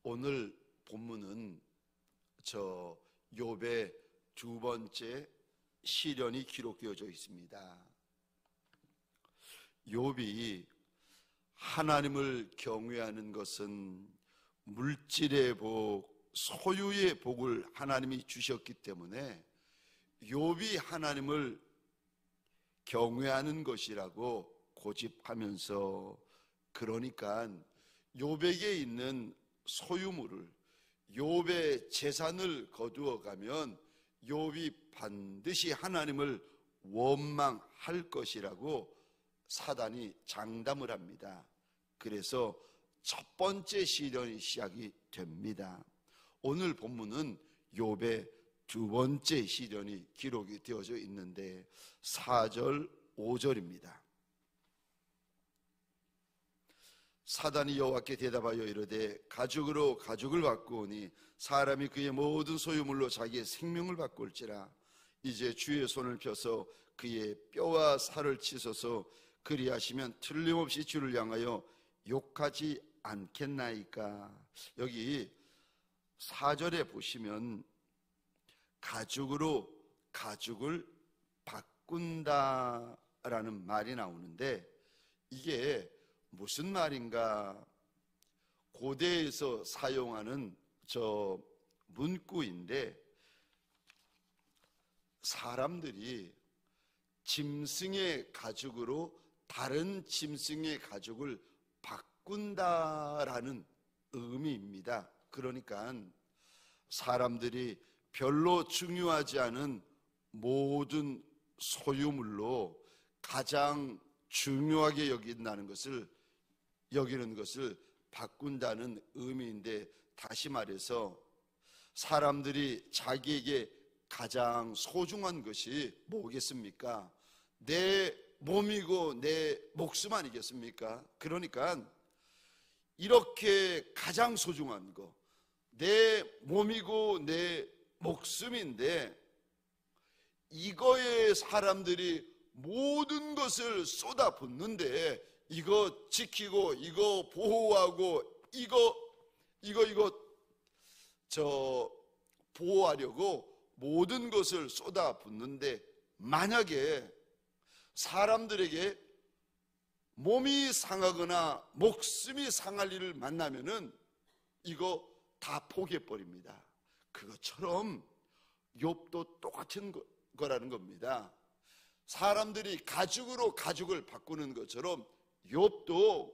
오늘 본문은 저 욥의 두 번째 시련이 기록되어져 있습니다. 욥이 하나님을 경외하는 것은 물질의 복, 소유의 복을 하나님이 주셨기 때문에 욥이 하나님을 경외하는 것이라고 고집하면서, 그러니까 욥에게 있는 소유물을, 욥의 재산을 거두어 가면 욥이 반드시 하나님을 원망할 것이라고 사단이 장담을 합니다. 그래서 첫 번째 시련이 시작이 됩니다. 오늘 본문은 욥의 두 번째 시련이 기록이 되어져 있는데 4절 5절입니다. 사단이 여호와께 대답하여 이르되 가죽으로 가죽을 바꾸오니 사람이 그의 모든 소유물로 자기의 생명을 바꿀지라. 이제 주의 손을 펴서 그의 뼈와 살을 치소서. 그리하시면 틀림없이 주를 향하여 욕하지 않겠나이까. 여기 4절에 보시면 가죽으로 가죽을 바꾼다라는 말이 나오는데, 이게 무슨 말인가? 고대에서 사용하는 저 문구인데, 사람들이 짐승의 가죽으로 다른 짐승의 가죽을 바꾼다라는 의미입니다. 그러니까 사람들이 별로 중요하지 않은 모든 소유물로 가장 중요하게 여기는 것을 바꾼다는 의미인데, 다시 말해서 사람들이 자기에게 가장 소중한 것이 뭐겠습니까? 내 몸이고 내 목숨 아니겠습니까? 그러니까 이렇게 가장 소중한 거, 내 몸이고 내 목숨인데, 이거에 사람들이 모든 것을 쏟아붓는데, 이거 지키고 이거 보호하고 이거 보호하려고 모든 것을 쏟아붓는데, 만약에 사람들에게 몸이 상하거나 목숨이 상할 일을 만나면은 이거 다 포기해버립니다. 그것처럼 욥도 똑같은 거라는 겁니다. 사람들이 가죽으로 가죽을 바꾸는 것처럼 욥도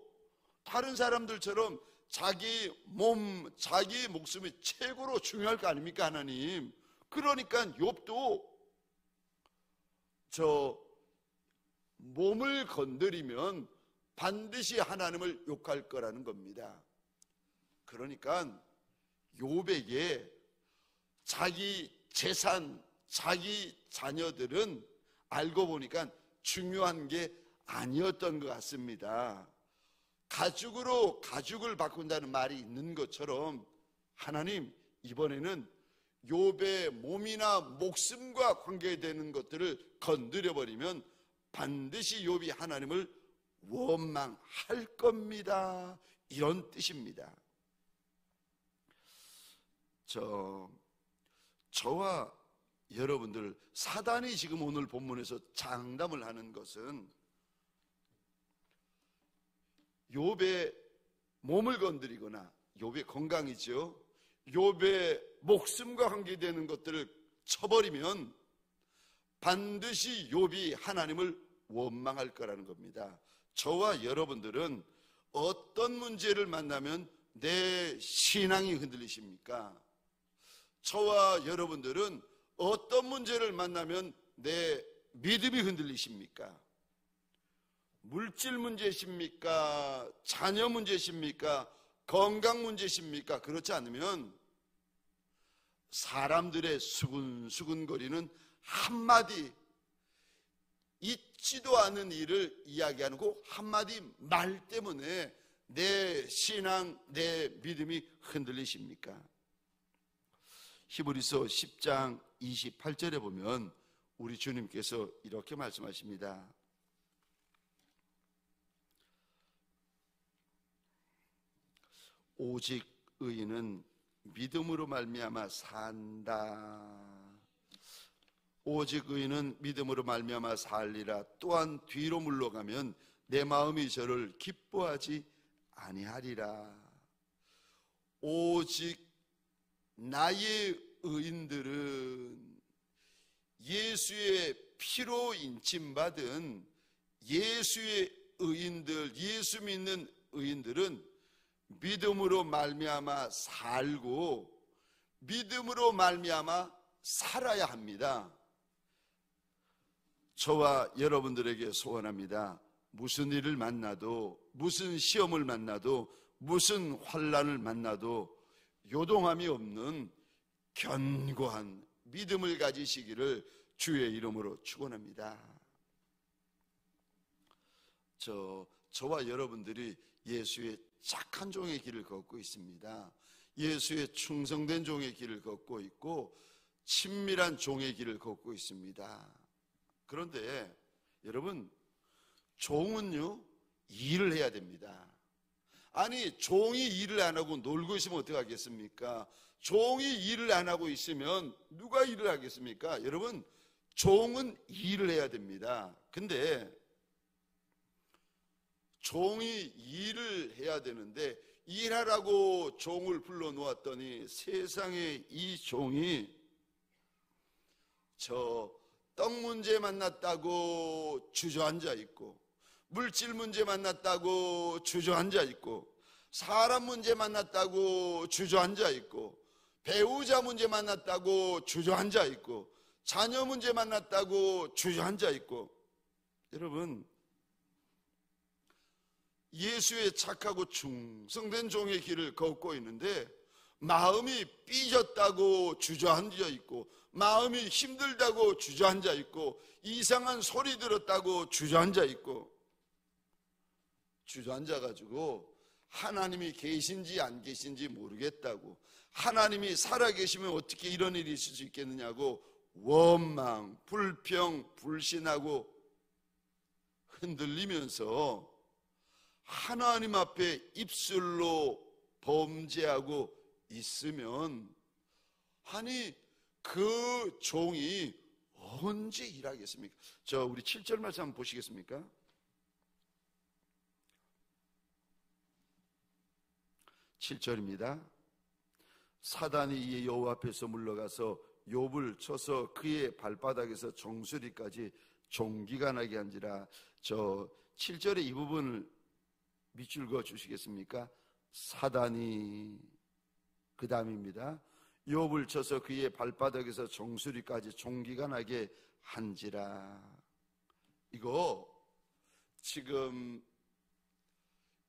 다른 사람들처럼 자기 몸, 자기 목숨이 최고로 중요할 거 아닙니까, 하나님? 그러니까 욥도 저 몸을 건드리면 반드시 하나님을 욕할 거라는 겁니다. 그러니까 욥에게 자기 재산, 자기 자녀들은 알고 보니까 중요한 게 아니었던 것 같습니다. 가죽으로 가죽을 바꾼다는 말이 있는 것처럼 하나님, 이번에는 욥의 몸이나 목숨과 관계되는 것들을 건드려버리면 반드시 욥이 하나님을 원망할 겁니다. 이런 뜻입니다. 저와 여러분들, 사단이 지금 오늘 본문에서 장담을 하는 것은 욥의 몸을 건드리거나, 욥의 건강이죠, 욥의 목숨과 관계되는 것들을 쳐버리면 반드시 욥이 하나님을 원망할 거라는 겁니다. 저와 여러분들은 어떤 문제를 만나면 내 신앙이 흔들리십니까? 저와 여러분들은 어떤 문제를 만나면 내 믿음이 흔들리십니까? 물질 문제십니까? 자녀 문제십니까? 건강 문제십니까? 그렇지 않으면 사람들의 수근수근거리는 한마디, 있지도 않은 일을 이야기하는 그 한마디 말 때문에 내 신앙, 내 믿음이 흔들리십니까? 히브리서 10장 28절에 보면 우리 주님께서 이렇게 말씀하십니다. 오직 의인은 믿음으로 말미암아 산다. 오직 의인은 믿음으로 말미암아 살리라. 또한 뒤로 물러가면 내 마음이 저를 기뻐하지 아니하리라. 오직 나의 의인들은 예수의 피로 인침받은 예수의 의인들, 예수 믿는 의인들은 믿음으로 말미암아 살고 믿음으로 말미암아 살아야 합니다. 저와 여러분들에게 소원합니다. 무슨 일을 만나도, 무슨 시험을 만나도, 무슨 환난을 만나도 요동함이 없는 견고한 믿음을 가지시기를 주의 이름으로 축원합니다. 저와 여러분들이 예수의 착한 종의 길을 걷고 있습니다. 예수의 충성된 종의 길을 걷고 있고 친밀한 종의 길을 걷고 있습니다. 그런데 여러분, 종은요 일을 해야 됩니다. 아니, 종이 일을 안 하고 놀고 있으면 어떡하겠습니까? 종이 일을 안 하고 있으면 누가 일을 하겠습니까? 여러분, 종은 일을 해야 됩니다. 근데 종이 일을 해야 되는데 일하라고 종을 불러놓았더니 세상에 이 종이 떡 문제 만났다고 주저앉아 있고, 물질 문제 만났다고 주저앉아 있고, 사람 문제 만났다고 주저앉아 있고, 배우자 문제 만났다고 주저앉아 있고, 자녀 문제 만났다고 주저앉아 있고. 여러분, 예수의 착하고 충성된 종의 길을 걷고 있는데 마음이 삐졌다고 주저앉아 있고, 마음이 힘들다고 주저앉아 있고, 이상한 소리 들었다고 주저앉아 있고, 주저앉아가지고 하나님이 계신지 안 계신지 모르겠다고, 하나님이 살아계시면 어떻게 이런 일이 있을 수 있겠느냐고 원망, 불평, 불신하고 흔들리면서 하나님 앞에 입술로 범죄하고 있으면, 아니 그 종이 언제 일하겠습니까? 우리 7절 말씀 한번 보시겠습니까? 7절입니다. 사단이 이에 여호와 앞에서 물러가서 욥을 쳐서 그의 발바닥에서 정수리까지 종기가 나게 한지라. 7절의 이 부분을 밑줄 그어 주시겠습니까? 사단이, 그 다음입니다. 욥을 쳐서 그의 발바닥에서 정수리까지 종기가 나게 한지라. 이거 지금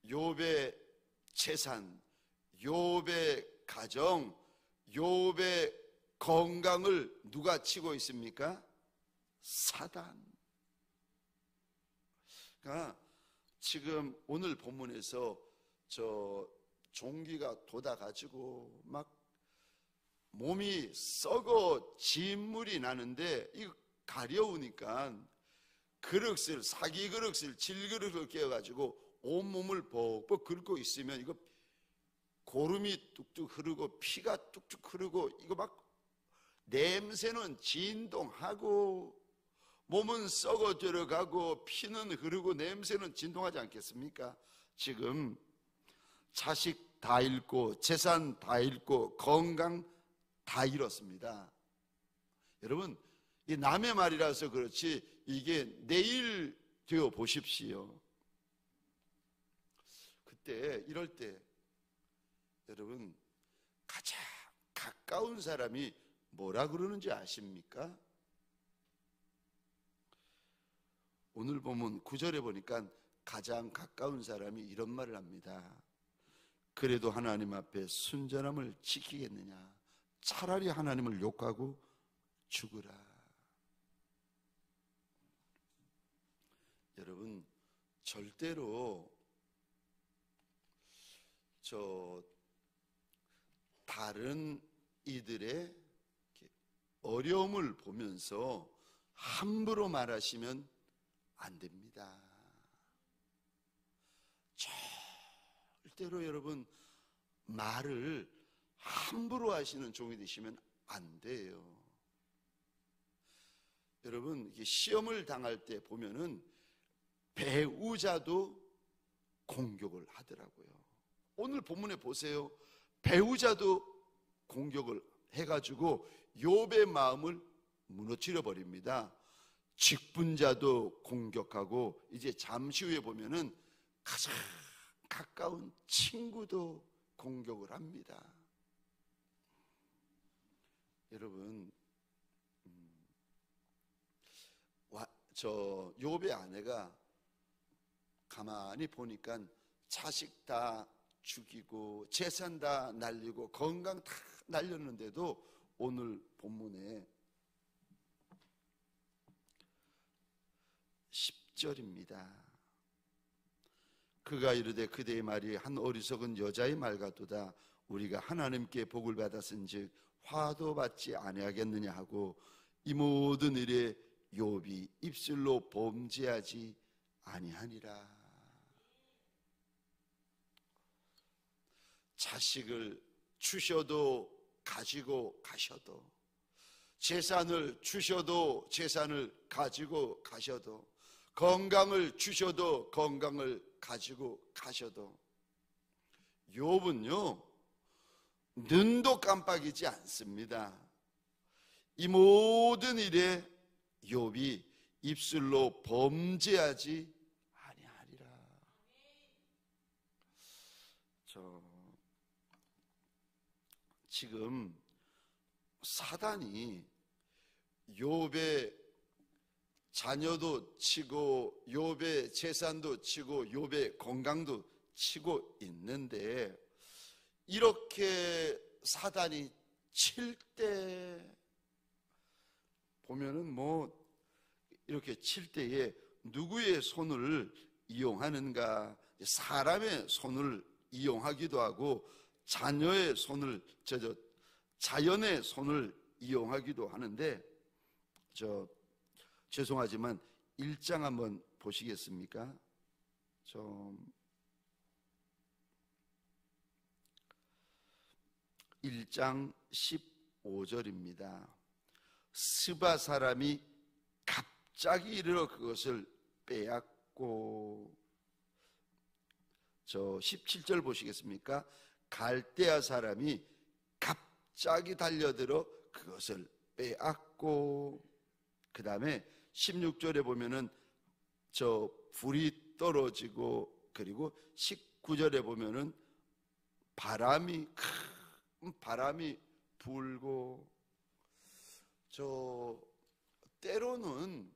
욥의 재산, 욥의 가정, 욥의 건강을 누가 치고 있습니까? 사단. 그러니까 지금 오늘 본문에서 종기가 돋아가지고 막 몸이 썩어 진물이 나는데, 이거 가려우니까 그릇을, 사기 그릇을, 질그릇을 깨어가지고 온몸을 벅벅 긁고 있으면 이거 고름이 뚝뚝 흐르고 피가 뚝뚝 흐르고, 이거 막 냄새는 진동하고 몸은 썩어 들어가고 피는 흐르고 냄새는 진동하지 않겠습니까? 지금 자식 다 잃고 재산 다 잃고 건강 다 잃었습니다. 여러분, 이 남의 말이라서 그렇지 이게 내일 되어 보십시오. 그때, 이럴 때 여러분, 가장 가까운 사람이 뭐라 그러는지 아십니까? 오늘 보면 9절에 보니까 가장 가까운 사람이 이런 말을 합니다. 그래도 하나님 앞에 순전함을 지키겠느냐? 차라리 하나님을 욕하고 죽으라. 여러분, 절대로 다른 이들의 어려움을 보면서 함부로 말하시면 안 됩니다. 절대로 여러분 말을 함부로 하시는 종이 되시면 안 돼요. 여러분, 이게 시험을 당할 때 보면은 배우자도 공격을 하더라고요. 오늘 본문에 보세요. 배우자도 공격을 해가지고 욥의 마음을 무너뜨려 버립니다. 직분자도 공격하고, 이제 잠시 후에 보면은 가장 가까운 친구도 공격을 합니다. 여러분, 저 욥의 아내가 가만히 보니까 자식 다 죽이고 재산 다 날리고 건강 다 날렸는데도 오늘 본문에 10절입니다. 그가 이르되 그대의 말이 한 어리석은 여자의 말 같도다. 우리가 하나님께 복을 받았은즉 화도 받지 아니하겠느냐 하고 이 모든 일에 욥이 입술로 범죄하지 아니하니라. 자식을 주셔도 가지고 가셔도, 재산을 주셔도 재산을 가지고 가셔도, 건강을 주셔도 건강을 가지고 가셔도, 욥은요 눈도 깜빡이지 않습니다. 이 모든 일에 욥이 입술로 범죄하지 아니하리라. 지금 사단이 욥의 자녀도 치고 욥의 재산도 치고 욥의 건강도 치고 있는데, 이렇게 사단이 칠 때 보면은 이렇게 칠 때에 누구의 손을 이용하는가? 사람의 손을 이용하기도 하고 자녀의 손을, 자연의 손을 이용하기도 하는데, 죄송하지만 1장 한번 보시겠습니까? 1장 15절입니다. 스바 사람이 갑자기 이르러 그것을 빼앗고, 17절 보시겠습니까? 갈대아 사람이 갑자기 달려들어 그것을 빼앗고, 그 다음에 16절에 보면은 불이 떨어지고, 그리고 19절에 보면은 큰 바람이 불고, 때로는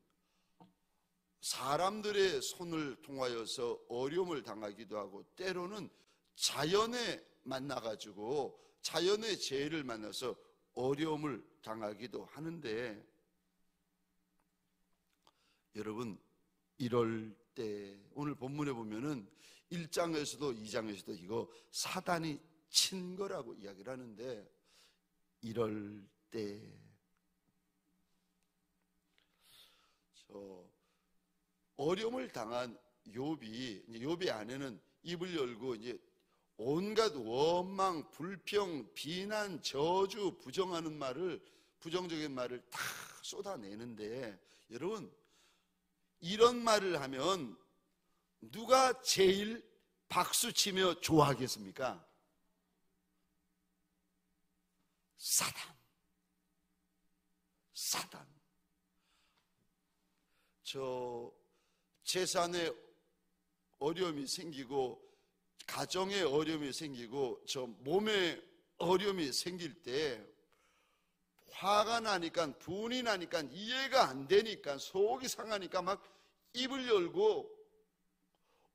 사람들의 손을 통하여서 어려움을 당하기도 하고, 때로는 자연에 만나가지고 자연의 재해를 만나서 어려움을 당하기도 하는데, 여러분, 이럴 때 오늘 본문에 보면은 1장에서도 2장에서도 이거 사단이 친 거라고 이야기를 하는데, 이럴 때 어려움을 당한 욥의 아내는 입을 열고 이제 온갖 원망, 불평, 비난, 저주, 부정적인 말을 다 쏟아내는데, 여러분, 이런 말을 하면 누가 제일 박수치며 좋아하겠습니까? 사단. 재산에 어려움이 생기고, 가정에 어려움이 생기고, 몸에 어려움이 생길 때 화가 나니까, 분이 나니까, 이해가 안 되니까, 속이 상하니까 막 입을 열고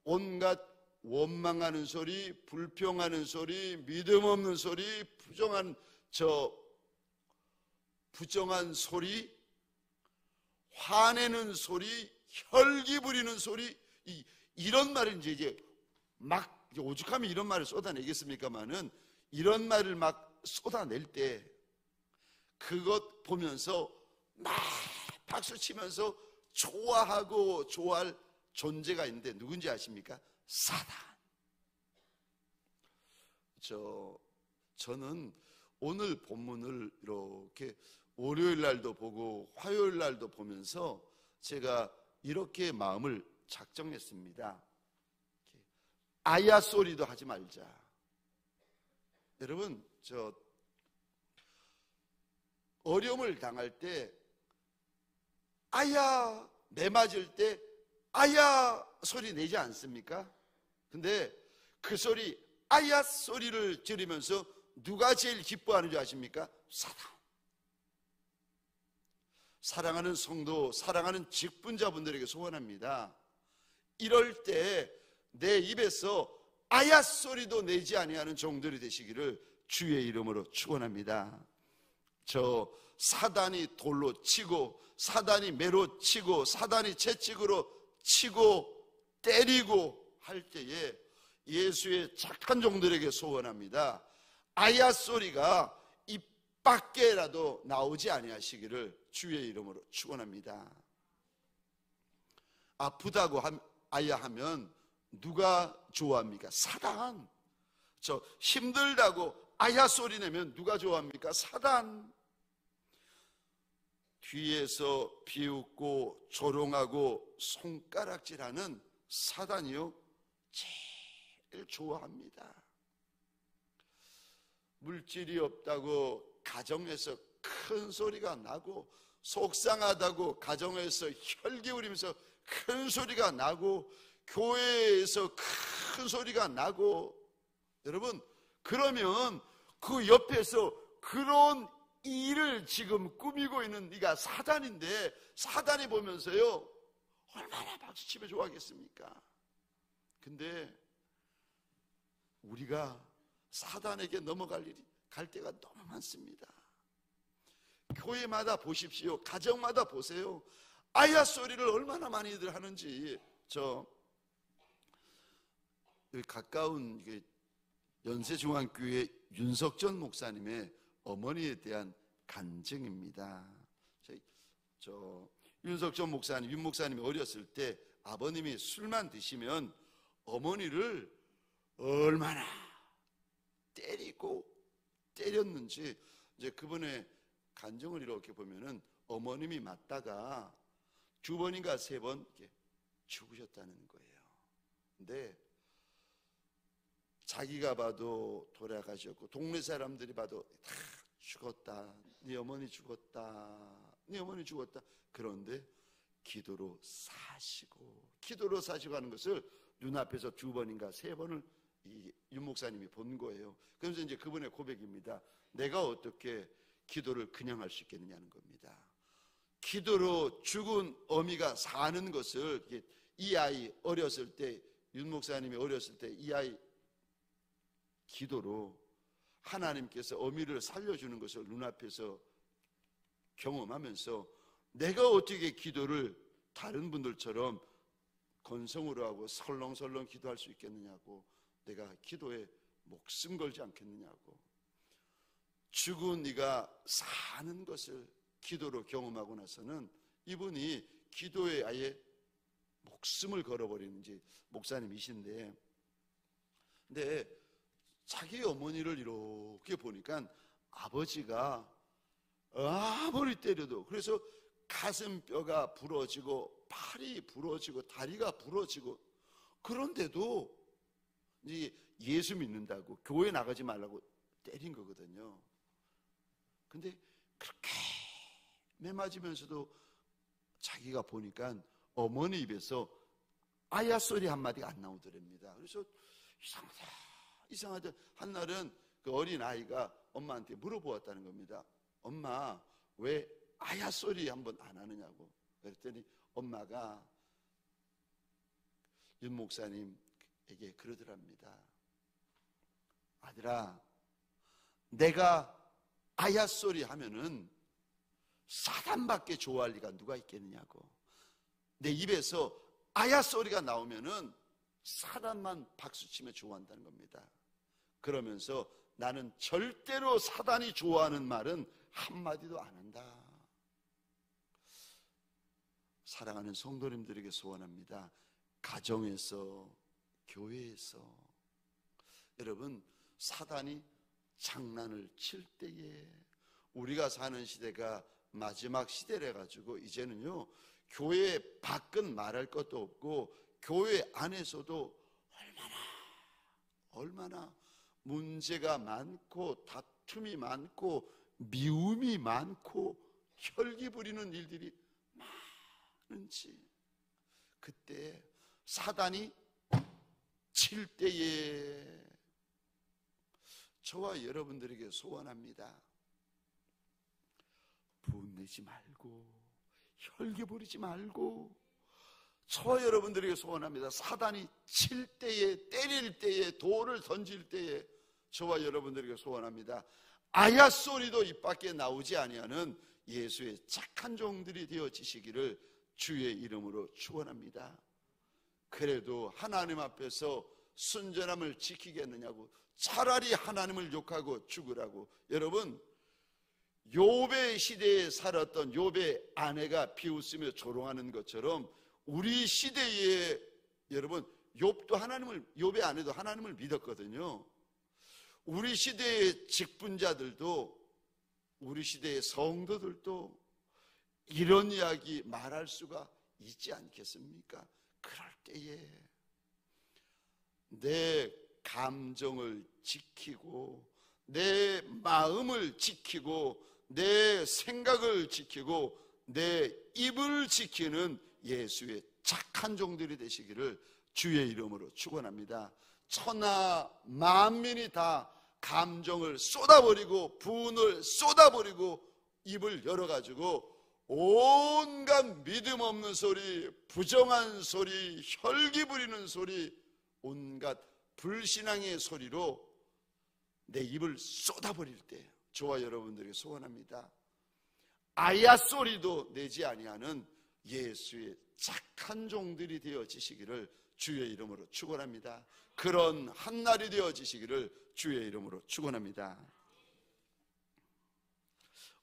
온갖 원망하는 소리, 불평하는 소리, 믿음 없는 소리, 부정한 소리, 화내는 소리, 혈기 부리는 소리, 이런 말을 이제 막, 오죽하면 이런 말을 쏟아내겠습니까만은, 이런 말을 막 쏟아낼 때 그것 보면서 막 박수 치면서 좋아하고 좋아할 존재가 있는데 누군지 아십니까? 사단. 저는 오늘 본문을 이렇게 월요일 날도 보고 화요일 날도 보면서 제가 이렇게 마음을 작정했습니다. 아야 소리도 하지 말자. 여러분, 어려움을 당할 때, 아야, 매 맞을 때, 아야 소리 내지 않습니까? 근데 그 소리, 아야 소리를 들으면서 누가 제일 기뻐하는 줄 아십니까? 사단. 사랑하는 성도, 사랑하는 직분자분들에게 소원합니다. 이럴 때 내 입에서 아야 소리도 내지 아니하는 종들이 되시기를 주의 이름으로 축원합니다. 사단이 돌로 치고, 사단이 매로 치고, 사단이 채찍으로 치고 때리고 할 때에 예수의 착한 종들에게 소원합니다. 아야 소리가 입 밖에라도 나오지 아니하시기를 주의 이름으로 축원합니다. 아프다고 아야 하면 누가 좋아합니까? 사단. 힘들다고 아야 소리 내면 누가 좋아합니까? 사단. 뒤에서 비웃고 조롱하고 손가락질하는 사단이요, 제일 좋아합니다. 물질이 없다고 가정에서 큰 소리가 나고, 속상하다고 가정에서 혈기 울리면서 큰 소리가 나고, 교회에서 큰 소리가 나고, 여러분, 그러면 그 옆에서 그런 일을 지금 꾸미고 있는 네가 사단인데, 사단이 보면서요 얼마나 박수치며 좋아하겠습니까? 근데 우리가 사단에게 넘어갈 일이 갈 때가 너무 많습니다. 교회마다 보십시오. 가정마다 보세요. 아야 소리를 얼마나 많이들 하는지. 여기 가까운 연세중앙교회 윤석전 목사님의 어머니에 대한 간증입니다. 윤석전 목사님, 윤 목사님이 어렸을 때 아버님이 술만 드시면 어머니를 얼마나 때리고 때렸는지, 이제 그분의 간증을 이렇게 보면은 어머님이 맞다가 2번인가 3번 죽으셨다는 거예요. 근데 자기가 봐도 돌아가셨고, 동네 사람들이 봐도 다 죽었다, 네 어머니 죽었다, 네 어머니 죽었다. 그런데 기도로 사시고 하는 것을 눈앞에서 2번인가 3번을 이 윤 목사님이 본 거예요. 그래서 이제 그분의 고백입니다. 내가 어떻게 기도를 그냥 할 수 있겠느냐는 겁니다. 기도로 죽은 어미가 사는 것을, 이 아이 어렸을 때, 윤 목사님이 어렸을 때 이 아이 기도로 하나님께서 어미를 살려주는 것을 눈앞에서 경험하면서, 내가 어떻게 기도를 다른 분들처럼 건성으로 하고 설렁설렁 기도할 수 있겠느냐고, 내가 기도에 목숨 걸지 않겠느냐고, 죽은 네가 사는 것을 기도로 경험하고 나서는 이분이 기도에 아예 목숨을 걸어버리는지 목사님이신데, 근데 자기 어머니를 이렇게 보니까 아버지가 아무리 때려도, 그래서 가슴뼈가 부러지고 팔이 부러지고 다리가 부러지고, 그런데도 예수 믿는다고 교회 나가지 말라고 때린 거거든요. 근데 그렇게 매맞으면서도 자기가 보니까 어머니 입에서 아야 소리 한마디가 안 나오더랍니다. 그래서 이상하다. 한날은 그 어린 아이가 엄마한테 물어보았다는 겁니다. 엄마, 왜 아야 소리 한번 안 하느냐고. 그랬더니 엄마가 윤 목사님에게 그러더랍니다. 아들아, 내가 아야 소리 하면은 사단밖에 좋아할 리가 누가 있겠느냐고. 내 입에서 아야 소리가 나오면은 사단만 박수치며 좋아한다는 겁니다. 그러면서 나는 절대로 사단이 좋아하는 말은 한마디도 안 한다. 사랑하는 성도님들에게 소원합니다. 가정에서, 교회에서, 여러분, 사단이 장난을 칠 때에, 우리가 사는 시대가 마지막 시대래 가지고 이제는요, 교회 밖은 말할 것도 없고 교회 안에서도 얼마나 문제가 많고 다툼이 많고 미움이 많고 혈기 부리는 일들이 많은지, 그때 사단이 칠 때에 저와 여러분들에게 소원합니다. 분내지 말고 혈기 부리지 말고, 저와 여러분들에게 소원합니다. 사단이 칠 때에, 때릴 때에, 돌을 던질 때에 저와 여러분들에게 소원합니다. 아야 소리도 입 밖에 나오지 아니하는 예수의 착한 종들이 되어지시기를 주의 이름으로 축원합니다. 그래도 하나님 앞에서 순전함을 지키겠느냐고, 차라리 하나님을 욕하고 죽으라고. 여러분, 욥의 시대에 살았던 욥의 아내가 비웃으며 조롱하는 것처럼 우리 시대에, 여러분, 욥의 아내도 하나님을 믿었거든요. 우리 시대의 직분자들도, 우리 시대의 성도들도 이런 이야기 말할 수가 있지 않겠습니까? 그럴 때에 내 감정을 지키고 내 마음을 지키고 내 생각을 지키고 내 입을 지키는 예수의 착한 종들이 되시기를 주의 이름으로 축원합니다. 천하 만민이 다 감정을 쏟아버리고 분을 쏟아버리고 입을 열어가지고 온갖 믿음 없는 소리, 부정한 소리, 혈기 부리는 소리, 온갖 불신앙의 소리로 내 입을 쏟아버릴 때 저와 여러분들에게 소원합니다. 아야 소리도 내지 아니하는 예수의 착한 종들이 되어지시기를 주의 이름으로 축원합니다. 그런 한날이 되어지시기를 주의 이름으로 축원합니다.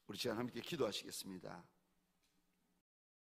우리 시간 함께 기도하시겠습니다.